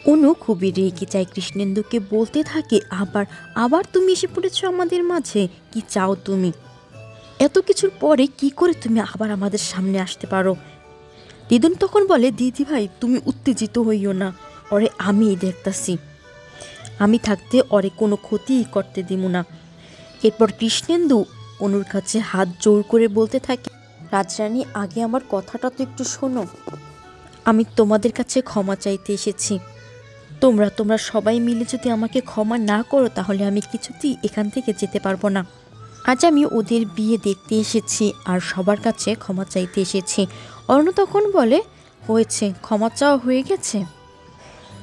অনু খুবই রেগে যায়, কৃষ্ণেন্দুকে বলতে থাকে, আবার আবার তুমি এসে পড়েছো আমাদের মাঝে, কি চাও তুমি? এত কিছুর পরে কি করে তুমি আবার আমাদের সামনে আসতে পারো? দিদুন তখন বলে, দিদি ভাই তুমি উত্তেজিত হইও না, ওরে আমিই দেখতাছি, আমি থাকতে ওরে কোনো ক্ষতিই করতে দিব না। এরপর কৃষ্ণেন্দু অনুর কাছে হাত জোর করে বলতে থাকে, রাজরানী, আগে আমার কথাটা তো একটু শোনো। আমি তোমাদের কাছে ক্ষমা চাইতে এসেছি। তোমরা সবাই মিলে যদি আমাকে ক্ষমা না করো তাহলে আমি কিছুতেই এখান থেকে যেতে পারবো না। আজ আমি ওদের বিয়ে দেখতে এসেছি আর সবার কাছে ক্ষমা চাইতে এসেছি। অর্ণ তখন বলে, হয়েছে, ক্ষমা চাওয়া হয়ে গেছে,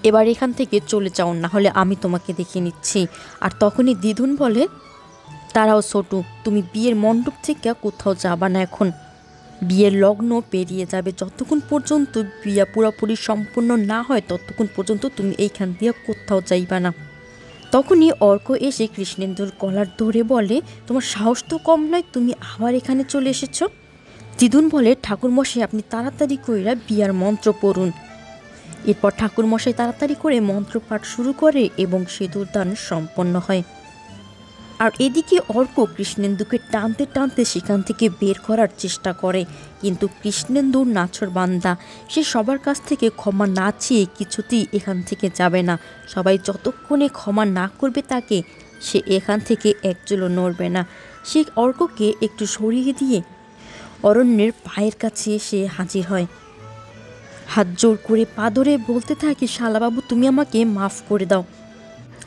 এবার এখান থেকে চলে যাও, না হলে আমি তোমাকে দেখে নিচ্ছি। আর তখনই দিদুন বলে, তারাও ছোটু, তুমি বিয়ের মণ্ডপ থেকে কোথাও যাবা না এখন। বিয়ের লগ্ন পেরিয়ে যাবে, যতক্ষণ পর্যন্ত বিয়ে পুরোপুরি সম্পূর্ণ না হয় ততক্ষণ পর্যন্ত তুমি এইখান দিয়ে কোথাও যাইবা না। তখনই অর্ক এসে কৃষ্ণেন্দুর কলার ধরে বলে, তোমার সাহস তো কম নয়, তুমি আবার এখানে চলে এসেছ। দিদুন বলে, ঠাকুরমশাই আপনি তাড়াতাড়ি কইরা বিয়ার মন্ত্র পড়ুন। এরপর ঠাকুরমশাই তাড়াতাড়ি করে মন্ত্রপাঠ শুরু করে এবং সিঁদুরদান সম্পন্ন হয়। আর এদিকে অর্ক কৃষ্ণেন্দুকে টানতে টানতে সেখান থেকে বের করার চেষ্টা করে, কিন্তু কৃষ্ণেন্দুর নাছোড়বান্দা, সে সবার কাছ থেকে ক্ষমা না চেয়ে কিছুতেই এখান থেকে যাবে না। সবাই যতক্ষণে ক্ষমা না করবে তাকে, সে এখান থেকে একচুলও নড়বে না। সে অর্ককে একটু সরিয়ে দিয়ে অরণ্যের পায়ের কাছে এসে হাজির হয়, হাত জোর করে পা ধরে বলতে থাকে, শালাবাবু তুমি আমাকে মাফ করে দাও,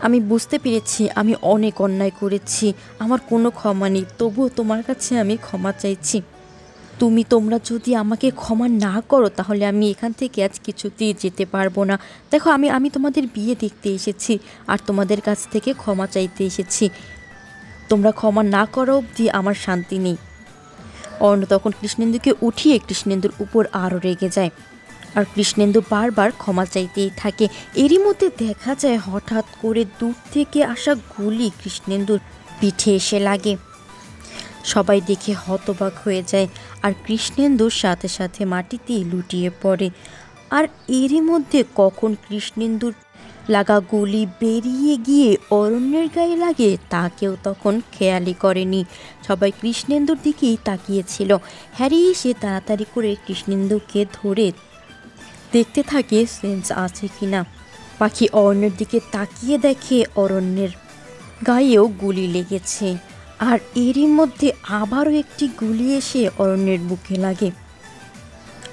আমি বুঝতে পেরেছি আমি অনেক অন্যায় করেছি, আমার কোনো ক্ষমা নেই, তবুও তোমার কাছে আমি ক্ষমা চাইছি। তোমরা যদি আমাকে ক্ষমা না করো তাহলে আমি এখান থেকে আজ কিছুতেই যেতে পারবো না। দেখো, আমি তোমাদের বিয়ে দেখতে এসেছি আর তোমাদের কাছ থেকে ক্ষমা চাইতে এসেছি, তোমরা ক্ষমা না করো অবধি আমার শান্তি নেই। অর্ণ তখন কৃষ্ণেন্দুকে উঠিয়ে কৃষ্ণেন্দুর উপর আরও রেগে যায়, আর কৃষ্ণেন্দু বারবার ক্ষমা চাইতেই থাকে। এরই মধ্যে দেখা যায় হঠাৎ করে দূর থেকে আসা গুলি কৃষ্ণেন্দুর পিঠে এসে লাগে। সবাই দেখে হতবাক হয়ে যায় আর কৃষ্ণেন্দুর সাথে সাথে মাটিতে লুটিয়ে পড়ে। আর এরই মধ্যে কখন কৃষ্ণেন্দুর লাগা গুলি বেরিয়ে গিয়ে অরণ্যের গায়ে লাগে তা কেউ তখন খেয়ালই করেনি। সবাই কৃষ্ণেন্দুর দিকেই তাকিয়েছিল। হ্যারি এসে তাড়াতাড়ি করে কৃষ্ণেন্দুকে ধরে দেখতে থাকে সেন্স আছে কিনা। পাখি অরণ্যের দিকে তাকিয়ে দেখে অরণ্যের গায়েও গুলি লেগেছে, আর এরই মধ্যে আবারও একটি গুলি এসে অরণ্যের বুকে লাগে।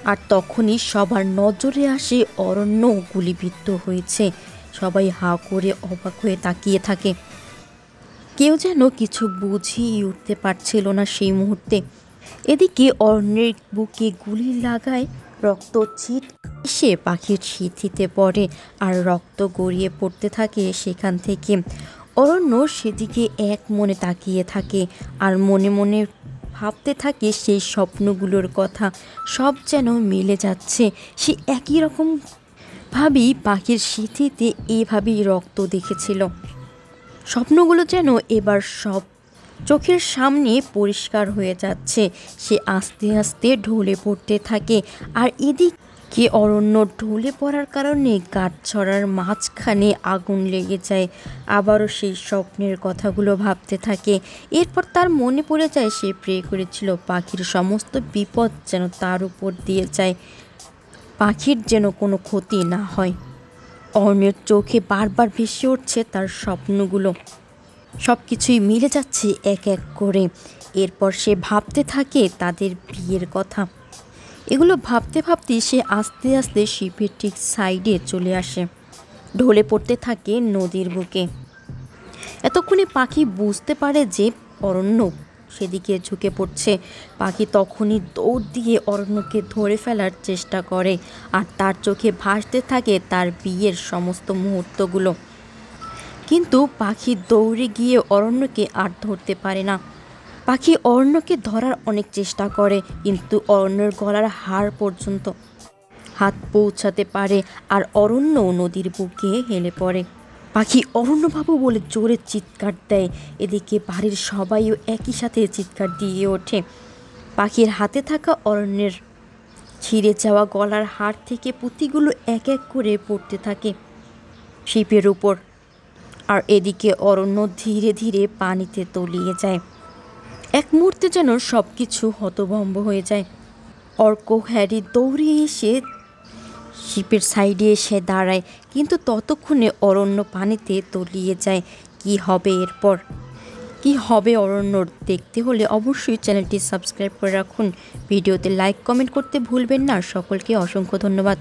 আর তখনই সবার নজরে আসে অরণ্য গুলিবিদ্ধ হয়েছে। সবাই হা করে অবাক হয়ে তাকিয়ে থাকে, কেউ যেন কিছু বুঝিয়ে উঠতে পারছিল না সেই মুহূর্তে। এদিকে অরণ্যের বুকে গুলি লাগায় রক্ত ছিট এসে পাখির সিঁথিতে পড়ে আর রক্ত গড়িয়ে পড়তে থাকে সেখান থেকে। অরণ্য সেদিকে এক মনে তাকিয়ে থাকে আর মনে মনে ভাবতে থাকে সেই স্বপ্নগুলোর কথা, সব যেন মিলে যাচ্ছে। সে একই রকম ভাবেই পাখির সিঁথিতে এভাবেই রক্ত দেখেছিল। স্বপ্নগুলো যেন এবার সব চোখের সামনে পরিষ্কার হয়ে যাচ্ছে। সে আস্তে আস্তে ঢলে পড়তে থাকে, আর এদিকে অরণ্য ঢলে পড়ার কারণে কাঠছড়ার মাঝখানে আগুন লেগে যায়। আবারও সেই স্বপ্নের কথাগুলো ভাবতে থাকে। এরপর তার মনে পড়ে যায় সে প্রে করেছিল পাখির সমস্ত বিপদ যেন তার উপর দিয়ে যায়, পাখির যেন কোনো ক্ষতি না হয়। অরণ্যের চোখে বারবার ভেসে উঠছে তার স্বপ্নগুলো, সব কিছুই মিলে যাচ্ছে এক এক করে। এরপর সে ভাবতে থাকে তাদের বিয়ের কথা। এগুলো ভাবতে ভাবতে সে আস্তে আস্তে শিপের ঠিক সাইডে চলে আসে, ঢলে পড়তে থাকে নদীর বুকে। এতক্ষণে পাখি বুঝতে পারে যে অরণ্য সেদিকে ঝুঁকে পড়ছে। পাখি তখনই দৌড় দিয়ে অরণ্যকে ধরে ফেলার চেষ্টা করে, আর তার চোখে ভাসতে থাকে তার বিয়ের সমস্ত মুহূর্তগুলো। কিন্তু পাখি দৌড়ে গিয়ে অরণ্যকে আর ধরতে পারে না। পাখি অরণ্যকে ধরার অনেক চেষ্টা করে, কিন্তু অরণ্যের গলার হাড় পর্যন্ত হাত পৌঁছাতে পারে, আর অরণ্য নদীর বুকে হেলে পড়ে। পাখি অরণ্যবাবু বলে জোরে চিৎকার দেয়। এদিকে বাড়ির সবাইও একই সাথে চিৎকার দিয়ে ওঠে। পাখির হাতে থাকা অরণ্যের ছিঁড়ে যাওয়া গলার হাড় থেকে পুঁতিগুলো এক এক করে পড়তে থাকে। শিপের উপর। আর এদিকে অরণ্য ধীরে ধীরে পানিতে তলিয়ে যায়। এক মুহূর্তে যেন সব কিছু হতভম্ব হয়ে যায়। অর্ক হ্যারি দৌড়ে এসে শিপের সাইডে এসে দাঁড়ায়, কিন্তু ততক্ষণে অরণ্য পানিতে তলিয়ে যায়। কি হবে এরপর? কি হবে অরণ্যর? দেখতে হলে অবশ্যই চ্যানেলটি সাবস্ক্রাইব করে রাখুন। ভিডিওতে লাইক কমেন্ট করতে ভুলবেন না। সকলকে অসংখ্য ধন্যবাদ।